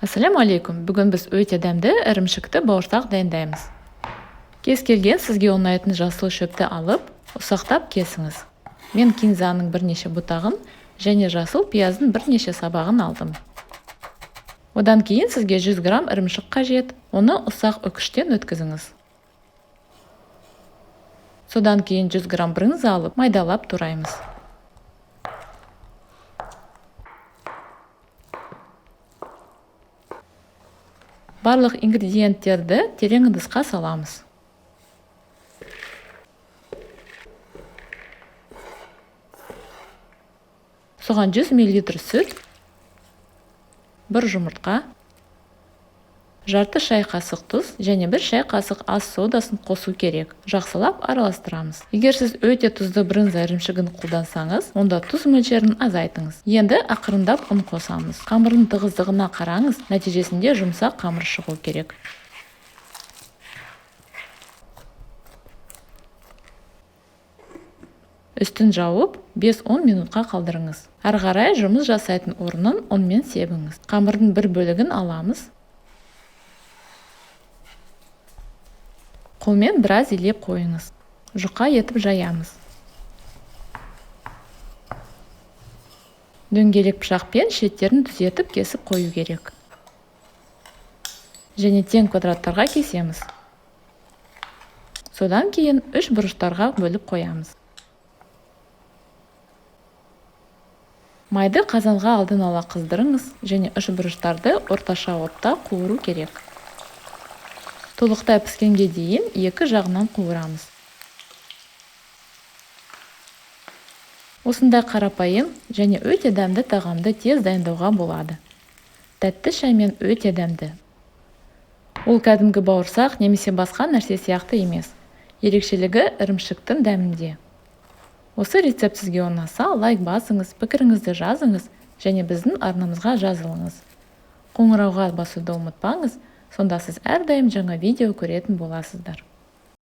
Ассаламу алейкум. Бүгін біз өте дәмді ірімшікті бауырсақ дайындаймыз. Кез келген сізге ұнайтын жасыл шөпті алып, ұсақтап кесіңіз. Мен кинзаның бірнеше бұтағын және жасыл пияздың бірнеше сабағын алдым. Одан кейін сізге 100 грамм ірімшік қажет. Оны ұсақ үкіштен өткізіңіз. Содан кейін 100 грамм брынза алып, майдалап тураймыз. Барлық ингредиенттерді терең ыдысқа саламыз. Соған 100 мл сүт, 1 жұмыртқа, жарты шай қасық тұз және 1 шай қасық ас содасын қосу керек. Жақсылап араластырамыз. Егер сіз өте тұзды брынза ірімшігін қолдансаңыз, онда тұз мөлшерін азайтыңыз. Енді ақырындап ұн қосамыз. Қамырдың тығыздығына қараңыз, нәтижесінде жұмсақ қамыр шығу керек. Үстін жауып, 5-10 минутқа қалдырыңыз. Ары қарай жұмыс жасайтын орнын ұнмен себіңіз. Қамырдың бір бөлігін аламыз. Қолмен біраз илеп қойыңыз. Жұқа етіп жаямыз. Дөңгелек пышақпен шеттерін түзетіп кесіп қою керек. Және тең квадраттарға кесеміз. Содан кейін 3 бұрыштарға бөліп қоямыз. Майды қазанға алдын ала қыздырыңыз және 3 бұрыштарды орташа отта қуыру керек. Толықтай піскенге дейін 2 жағынан қуырамыз. Осындай қарапайым және өте дәмді тағамды тез дайындауға болады. Тәтті шаймен өте дәмді. Ол кәдімгі бауырсақ немесе басқа нәрсе сияқты емес. Ерекшелігі ірімшіктің дәмінде. Осы рецепт сізге ұнаса, лайк басыңыз, пікіріңізді жазыңыз және біздің арнамызға жазылыңыз. Қоңырауға басуды ұмытпаңыз, сонда сіз әрдайым жаңа видео көретін боласыздар.